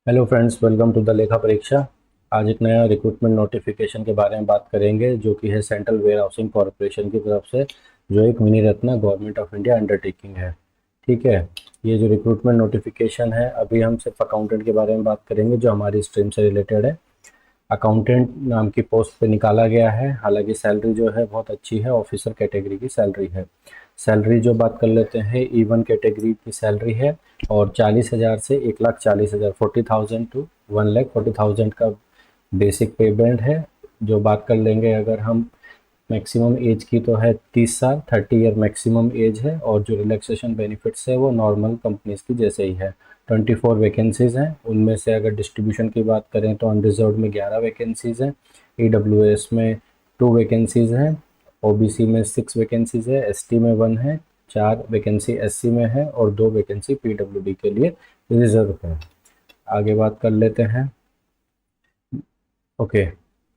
Hello friends, welcome to the लेखा परीक्षा। आज एक नया रिक्रूटमेंट नोटिफिकेशन के बारे में बात करेंगे, जो कि है सेंट्रल वेयर हाउसिंग कॉरपोरेशन की तरफ से, जो एक mini Ratna government of India undertaking है। ठीक है। ये जो रिक्रूटमेंट नोटिफिकेशन है, अभी हम सिर्फ अकाउंटेंट के बारे में बात करेंगे, जो हमारी स्ट्रीम से रिलेटेड है। अकाउंटेंट नाम की पोस्ट पे निकाला गया है। हालांकि सैलरी जो है बहुत अच्छी है, ऑफिसर कैटेगरी की सैलरी है। सैलरी जो बात कर लेते हैं, E1 कैटेगरी की सैलरी है और 40,000 से 1,40,000, 40,000 टू 1,40,000 का बेसिक पे बैंड है। जो बात कर लेंगे अगर हम मैक्सिमम एज की, तो है 30 साल, 30 ईयर मैक्सिमम एज है। और जो रिलैक्सेशन बेनिफिट्स है वो नॉर्मल कंपनीज की जैसे ही है। 24 वैकेंसीज़ हैं। उनमें से अगर डिस्ट्रीब्यूशन की बात करें तो अनरिजर्व में 11 वैकेंसीज़ हैं, EWS में 2 वैकेंसीज़ हैं, OBC में 6 वैकेंसीज़ है, ST में 1 है, 4 वैकेंसी SC में है और 2 वैकेंसी PWD के लिए रिजर्व है। आगे बात कर लेते हैं। ओके।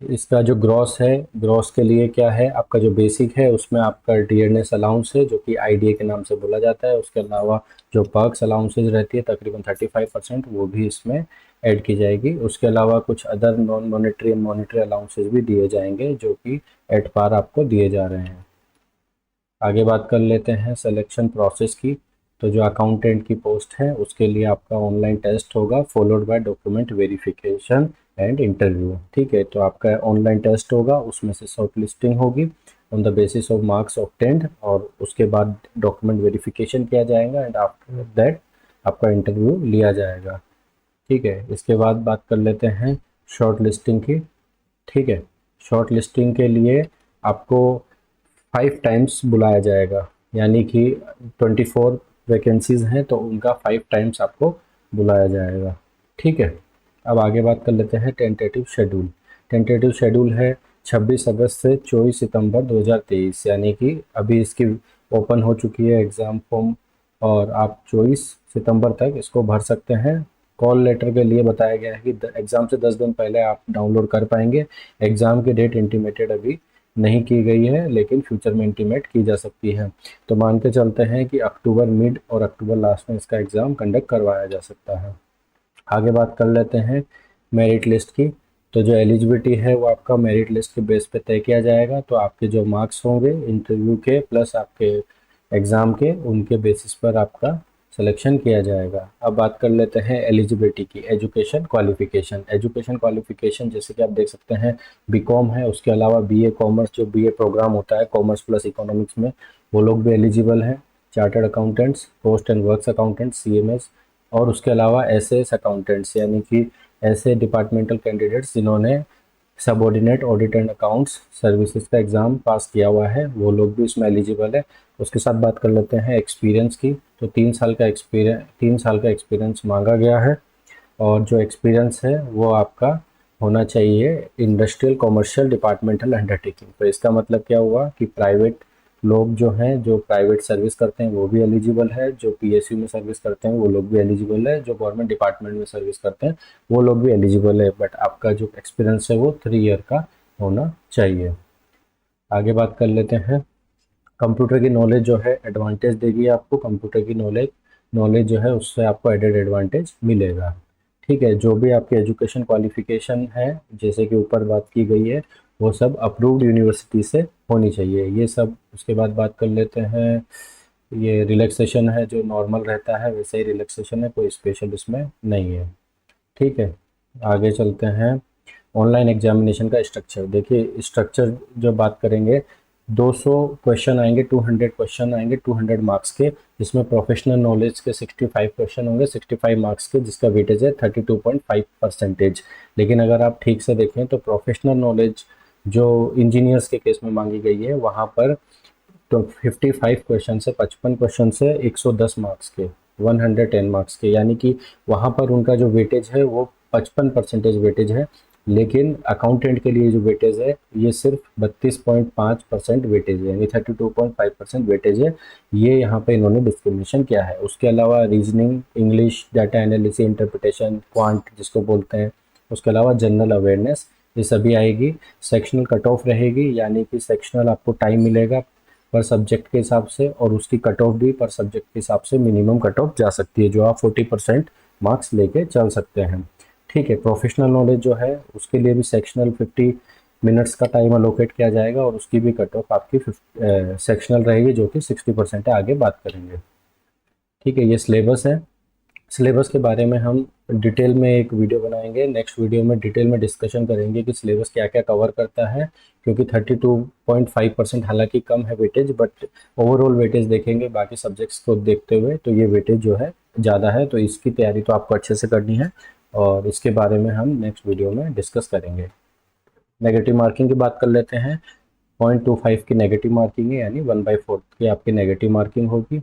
इसका जो ग्रॉस है, ग्रॉस के लिए क्या है, आपका जो बेसिक है उसमें आपका डियरनेस अलाउंस है, जो कि IDA के नाम से बोला जाता है। उसके अलावा जो पर्क्स अलाउंसेज रहती है तकरीबन 35%, वो भी इसमें ऐड की जाएगी। उसके अलावा कुछ other non monetary and monetary allowances भी दिए जाएंगे, जो कि एट पार आपको दिए जा रहे हैं। आगे बात कर लेते हैं सिलेक्शन प्रोसेस की। तो जो अकाउंटेंट की पोस्ट है उसके लिए आपका ऑनलाइन टेस्ट होगा, followed by document verification and interview. ठीक है, तो आपका ऑनलाइन टेस्ट होगा, उसमें से शॉर्ट लिस्टिंग होगी on the basis of marks obtained, और उसके बाद डॉक्यूमेंट वेरिफिकेशन किया जाएगा एंड आफ्टर दैट आपका इंटरव्यू लिया जाएगा। ठीक है, इसके बाद बात कर लेते हैं शॉर्ट लिस्टिंग की। ठीक है। शॉर्ट लिस्टिंग के लिए आपको 5 टाइम्स बुलाया जाएगा, यानी कि 24 वैकेंसीज हैं तो उनका 5 टाइम्स आपको बुलाया जाएगा। ठीक है। अब आगे बात कर लेते हैं टेंटेटिव शेड्यूल। टेंटेटिव शेड्यूल है 26 अगस्त से 24 सितंबर 2023, यानी कि अभी इसकी ओपन हो चुकी है एग्ज़ाम फॉर्म, और आप 24 सितंबर तक इसको भर सकते हैं। कॉल लेटर के लिए बताया गया है कि एग्ज़ाम से 10 दिन पहले आप डाउनलोड कर पाएंगे। एग्ज़ाम की डेट इंटीमेटेड अभी नहीं की गई है, लेकिन फ्यूचर में इंटीमेट की जा सकती है। तो मान के चलते हैं कि अक्टूबर मिड और अक्टूबर लास्ट में इसका एग्ज़ाम कंडक्ट करवाया जा सकता है। आगे बात कर लेते हैं मेरिट लिस्ट की। तो जो एलिजिबिलिटी है वो आपका मेरिट लिस्ट के बेस पे तय किया जाएगा। तो आपके जो मार्क्स होंगे इंटरव्यू के प्लस आपके एग्ज़ाम के, उनके बेसिस पर आपका सिलेक्शन किया जाएगा। अब बात कर लेते हैं एलिजिबिलिटी की। एजुकेशन क्वालिफिकेशन, एजुकेशन क्वालिफिकेशन जैसे कि आप देख सकते हैं बीकॉम है, उसके अलावा BA कॉमर्स, जो BA प्रोग्राम होता है कॉमर्स प्लस इकोनॉमिक्स में, वो लोग भी एलिजिबल हैं। Chartered accountants, post and works accountants CMS, और उसके अलावा SS अकाउंटेंट्स, यानी कि ऐसे डिपार्टमेंटल कैंडिडेट्स जिन्होंने subordinate audit and accounts services का एग्ज़ाम पास किया हुआ है, वो लोग भी इसमें एलिजिबल है। उसके साथ बात कर लेते हैं एक्सपीरियंस की। तो 3 साल का एक्सपीरियंस मांगा गया है, और जो एक्सपीरियंस है वो आपका होना चाहिए इंडस्ट्रियल कॉमर्शियल डिपार्टमेंटल अंडरटेकिंग। तो इसका मतलब क्या हुआ कि प्राइवेट लोग जो हैं, जो प्राइवेट सर्विस करते हैं वो भी एलिजिबल है, जो PSU में सर्विस करते हैं वो लोग भी एलिजिबल है, जो गवर्नमेंट डिपार्टमेंट में सर्विस करते हैं वो लोग भी एलिजिबल है। बट आपका जो एक्सपीरियंस है वो 3 ईयर का होना चाहिए। आगे बात कर लेते हैं। कंप्यूटर की नॉलेज जो है एडवांटेज देगी आपको। कंप्यूटर की नॉलेज नॉलेज जो है उससे आपको एडेड एडवांटेज मिलेगा। ठीक है। जो भी आपकी एजुकेशन क्वालिफिकेशन है, जैसे कि ऊपर बात की गई है, वो सब अप्रूव्ड यूनिवर्सिटी से होनी चाहिए, ये सब। उसके बाद बात कर लेते हैं, ये रिलैक्सेशन है जो नॉर्मल रहता है वैसे ही रिलैक्सेशन है, कोई स्पेशल इसमें नहीं है। ठीक है। आगे चलते हैं। ऑनलाइन एग्जामिनेशन का स्ट्रक्चर देखिए। स्ट्रक्चर जो बात करेंगे, 200 क्वेश्चन आएंगे, 200 क्वेश्चन आएंगे 200 मार्क्स के, जिसमें प्रोफेशनल नॉलेज के 65 क्वेश्चन होंगे 65 मार्क्स के, जिसका वेटेज है 32.5%। लेकिन अगर आप ठीक से देखें तो प्रोफेशनल नॉलेज जो इंजीनियर्स के केस में मांगी गई है, वहाँ पर तो 55 क्वेश्चन से 55 क्वेश्चन से 110 मार्क्स के, 110 मार्क्स के, यानी कि वहाँ पर उनका जो वेटेज है वो 55% वेटेज है। लेकिन अकाउंटेंट के लिए जो वेटेज है ये सिर्फ 32.5% वेटेज है, यानी 32.5% वेटेज है। ये यहाँ पे इन्होंने डिस्क्रिमिनेशन किया है। उसके अलावा reasoning, English, data analysis, interpretation, quant जिसको बोलते हैं, उसके अलावा जनरल अवेयरनेस, ये सभी आएगी। सेक्शनल कट ऑफ रहेगी, यानी कि सेक्शनल आपको टाइम मिलेगा पर सब्जेक्ट के हिसाब से, और उसकी कट ऑफ भी पर सब्जेक्ट के हिसाब से मिनिमम कट ऑफ जा सकती है, जो आप 40% मार्क्स लेके चल सकते हैं। ठीक है। प्रोफेशनल नॉलेज जो है उसके लिए भी सेक्शनल 50 मिनट्स का टाइम अलोकेट किया जाएगा और उसकी भी कट ऑफ आपकी सेक्शनल रहेगी जो कि 60% है। आगे बात करेंगे। ठीक है, ये सिलेबस है। सिलेबस के बारे में हम डिटेल में एक वीडियो बनाएंगे। नेक्स्ट वीडियो में डिटेल में डिस्कशन करेंगे कि सिलेबस क्या क्या कवर करता है, क्योंकि 32.5% हालांकि कम है वेटेज, बट ओवरऑल वेटेज देखेंगे बाकी सब्जेक्ट्स को देखते हुए तो ये वेटेज जो है ज़्यादा है। तो इसकी तैयारी तो आपको अच्छे से करनी है और इसके बारे में हम नेक्स्ट वीडियो में डिस्कस करेंगे। नेगेटिव मार्किंग की बात कर लेते हैं। 0.25 की नेगेटिव मार्किंग है, यानी 1/4 की आपकी नेगेटिव मार्किंग होगी।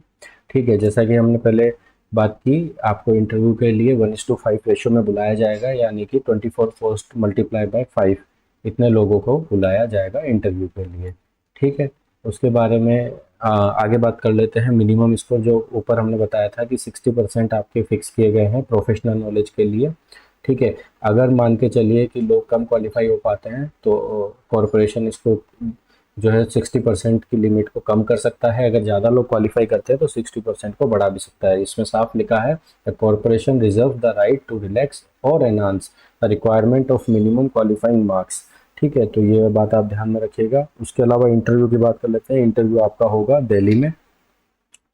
ठीक है, जैसा कि हमने पहले बात की, आपको इंटरव्यू के लिए 1:5 रेशो में बुलाया जाएगा, यानी कि 24 पोस्ट मल्टीप्लाई बाय 5 इतने लोगों को बुलाया जाएगा इंटरव्यू के लिए। ठीक है, उसके बारे में आगे बात कर लेते हैं। मिनिमम स्कोर जो ऊपर हमने बताया था कि 60% आपके फिक्स किए गए हैं प्रोफेशनल नॉलेज के लिए। ठीक है, अगर मान के चलिए कि लोग कम क्वालिफाई हो पाते हैं तो कॉरपोरेशन इसको जो है 60% की लिमिट को कम कर सकता है। अगर ज़्यादा लोग क्वालिफाई करते हैं तो 60% को बढ़ा भी सकता है। इसमें साफ लिखा है, the corporation reserve the right to relax और enhance the requirement of minimum qualifying marks. ठीक है, तो ये बात आप ध्यान में रखिएगा। उसके अलावा इंटरव्यू की बात कर लेते हैं। इंटरव्यू आपका होगा दिल्ली में।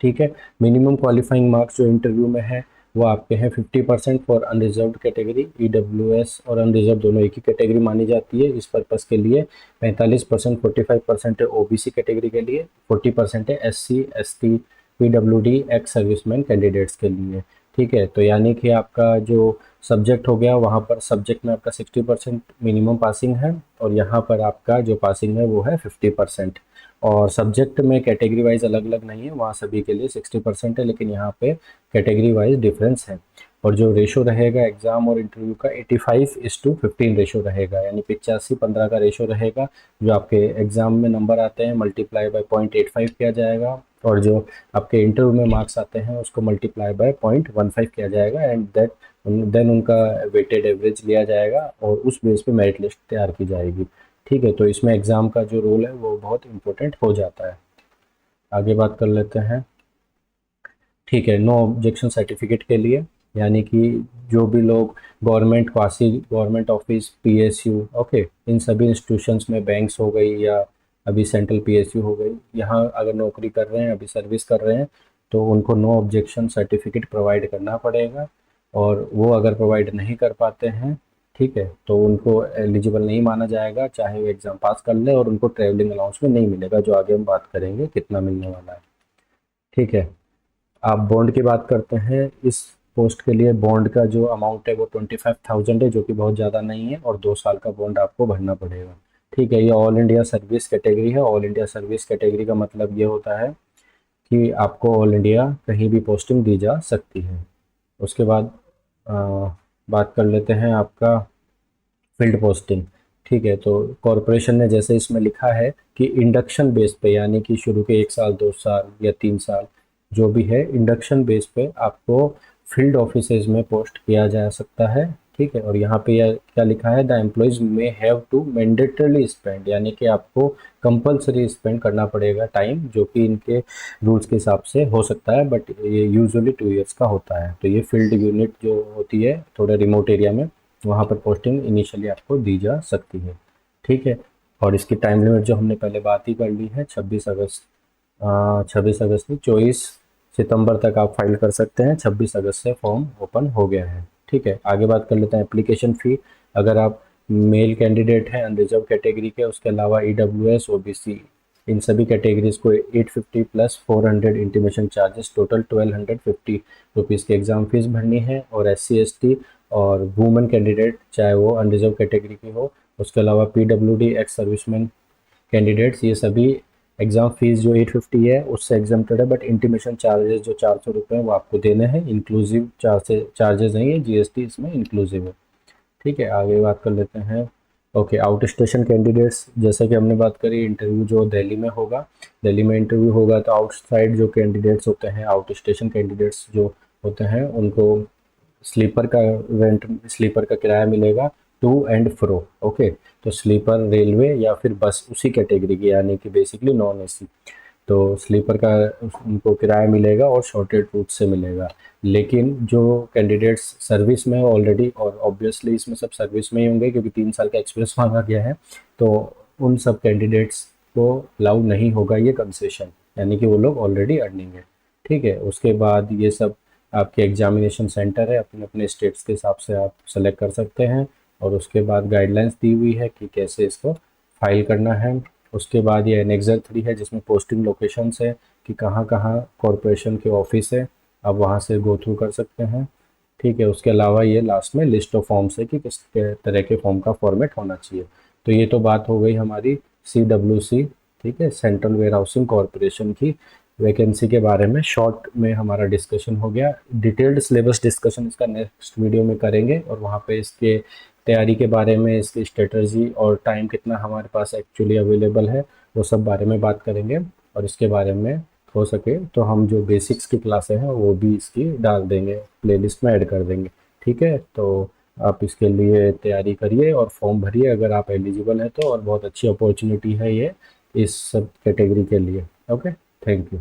ठीक है, मिनिमम क्वालिफाइंग मार्क्स जो इंटरव्यू में है वो आपके हैं 50% फॉर अनरिजर्व्ड कैटेगरी। ईडब्ल्यूएस और अनरिजर्व दोनों एक ही कैटेगरी मानी जाती है इस पर्पज़ के लिए। 45%, 45% है ओबीसी कैटेगरी के लिए, 40% है SC, ST, PWD, ex serviceman candidates के लिए। ठीक है, तो यानी कि आपका जो सब्जेक्ट हो गया वहाँ पर सब्जेक्ट में आपका 60% मिनिमम पासिंग है और यहाँ पर आपका जो पासिंग है वो है 50%। और सब्जेक्ट में कैटेगरी वाइज अलग अलग नहीं है, वहाँ सभी के लिए 60% है, लेकिन यहाँ पे कैटेगरी वाइज डिफरेंस है। और जो रेशो रहेगा एग्ज़ाम और इंटरव्यू का 85:15 रेशो रहेगा, यानी 85-15 का रेशो रहेगा। जो आपके एग्ज़ाम में नंबर आते हैं मल्टीप्लाई बाय 0.85 किया जाएगा और जो आपके इंटरव्यू में मार्क्स आते हैं उसको मल्टीप्लाई बाय 0.15 किया जाएगा एंड दैट देन उनका वेटेड एवरेज लिया जाएगा और उस बेस पे मेरिट लिस्ट तैयार की जाएगी। ठीक है, तो इसमें एग्ज़ाम का जो रोल है वो बहुत इंपॉर्टेंट हो जाता है। आगे बात कर लेते हैं। ठीक है, नो ऑब्जेक्शन सर्टिफिकेट के लिए, यानी कि जो भी लोग government, quasi government office, PSU, okay, इन सभी इंस्टीट्यूशंस में, बैंक्स हो गई या अभी सेंट्रल पीएसयू हो गई, यहाँ अगर नौकरी कर रहे हैं, अभी सर्विस कर रहे हैं, तो उनको नो ऑब्जेक्शन सर्टिफिकेट प्रोवाइड करना पड़ेगा। और वो अगर प्रोवाइड नहीं कर पाते हैं, ठीक है, तो उनको एलिजिबल नहीं माना जाएगा, चाहे वो एग्ज़ाम पास कर ले, और उनको ट्रैवलिंग अलाउंस में नहीं मिलेगा, जो आगे हम बात करेंगे कितना मिलने वाला है। ठीक है, आप बॉन्ड की बात करते हैं। इस पोस्ट के लिए बॉन्ड का जो अमाउंट है वो 25,000 है, जो कि बहुत ज़्यादा नहीं है, और 2 साल का बॉन्ड आपको भरना पड़ेगा। ठीक है, ये ऑल इंडिया सर्विस कैटेगरी है। ऑल इंडिया सर्विस कैटेगरी का मतलब ये होता है कि आपको ऑल इंडिया कहीं भी पोस्टिंग दी जा सकती है। उसके बाद बात कर लेते हैं आपका फील्ड पोस्टिंग। ठीक है, तो कॉरपोरेशन ने जैसे इसमें लिखा है कि इंडक्शन बेस पे, यानी कि शुरू के 1 साल, 2 साल या 3 साल जो भी है, इंडक्शन बेस पे आपको फील्ड ऑफिसेज में पोस्ट किया जा सकता है। ठीक है, और यहाँ पे यह क्या लिखा है, द एम्प्लॉयज़ में हैव टू मैंडेटरली स्पेंड, यानी कि आपको कंपलसरी स्पेंड करना पड़ेगा टाइम, जो कि इनके रूल्स के हिसाब से हो सकता है, बट ये यूजुअली 2 इयर्स का होता है। तो ये फील्ड यूनिट जो होती है थोड़े रिमोट एरिया में, वहाँ पर पोस्टिंग इनिशियली आपको दी जा सकती है। ठीक है, और इसकी टाइम लिमिट जो हमने पहले बात ही कर ली है, 26 अगस्त, 26 अगस्त नहीं, 24 सितंबर तक आप फाइल कर सकते हैं। 26 अगस्त से फॉर्म ओपन हो गया है। ठीक है, आगे बात कर लेते हैं एप्लीकेशन फ़ी। अगर आप मेल कैंडिडेट हैं अनरिजर्व कैटेगरी के, उसके अलावा ईडब्ल्यूएस, ओबीसी, इन सभी कैटेगरीज को 850 plus 400 intimation charges, total 1250 rupees की एग्ज़ाम फीस भरनी है। और एससी, एसटी और वुमेन कैंडिडेट, चाहे वो अनरिजर्व कैटेगरी की हो, उसके अलावा पीडब्ल्यूडी, एक्स सर्विसमैन कैंडिडेट्स, ये सभी एग्ज़ाम फीस जो 850 है उससे एग्जम्प्टेड है, बट इंटीमेशन चार्जेस जो 400 रुपये हैं वो आपको देने हैं। इंक्लूसिव चार्जेस नहीं है, जीएसटी इसमें इंक्लूसिव है। ठीक है, आगे बात कर लेते हैं। ओके, आउट स्टेशन कैंडिडेट्स, जैसे कि हमने बात करी, इंटरव्यू जो दिल्ली में होगा, दिल्ली में इंटरव्यू होगा, तो आउटसाइड जो कैंडिडेट्स होते हैं, आउट स्टेशन कैंडिडेट्स जो होते हैं, उनको स्लीपर का किराया मिलेगा टू एंड फ्रो। ओके, तो स्लीपर रेलवे या फिर बस उसी कैटेगरी की, यानी कि बेसिकली नॉन एसी। तो स्लीपर का उनको किराया मिलेगा और शॉर्टेड रूट से मिलेगा। लेकिन जो कैंडिडेट्स सर्विस में ऑलरेडी, और ऑब्वियसली इसमें सब सर्विस में ही होंगे क्योंकि 3 साल का एक्सपीरियंस मांगा गया है, तो उन सब कैंडिडेट्स को अलाउ नहीं होगा ये कंसेशन, यानी कि वो लोग ऑलरेडी अर्निंग है। ठीक है, उसके बाद ये सब आपके एग्जामिनेशन सेंटर है, अपने अपने स्टेट्स के हिसाब से आप सेलेक्ट कर सकते हैं। और उसके बाद गाइडलाइंस दी हुई है कि कैसे इसको फाइल करना है। उसके बाद ये एनेक्सर 3 है जिसमें पोस्टिंग लोकेशंस है कि कहाँ कहाँ कॉरपोरेशन के ऑफिस है, आप वहाँ से गो थ्रू कर सकते हैं। ठीक है, उसके अलावा ये लास्ट में लिस्ट ऑफ फॉर्म्स है कि किस तरह के फॉर्म का फॉर्मेट होना चाहिए। तो ये तो बात हो गई हमारी CWC, ठीक है, सेंट्रल वेयर हाउसिंग कॉरपोरेशन की वैकेंसी के बारे में। शॉर्ट में हमारा डिस्कशन हो गया। डिटेल्ड सिलेबस डिस्कशन इसका नेक्स्ट वीडियो में करेंगे, और वहाँ पे इसके तैयारी के बारे में, इसकी स्ट्रेटजी और टाइम कितना हमारे पास एक्चुअली अवेलेबल है, वो सब बारे में बात करेंगे। और इसके बारे में हो सके तो हम जो बेसिक्स की क्लासें हैं वो भी इसकी डाल देंगे, प्लेलिस्ट में ऐड कर देंगे। ठीक है, तो आप इसके लिए तैयारी करिए और फॉर्म भरिए अगर आप एलिजिबल हैं तो, और बहुत अच्छी अपॉर्चुनिटी है ये इस सब कैटेगरी के लिए। Okay, thank you.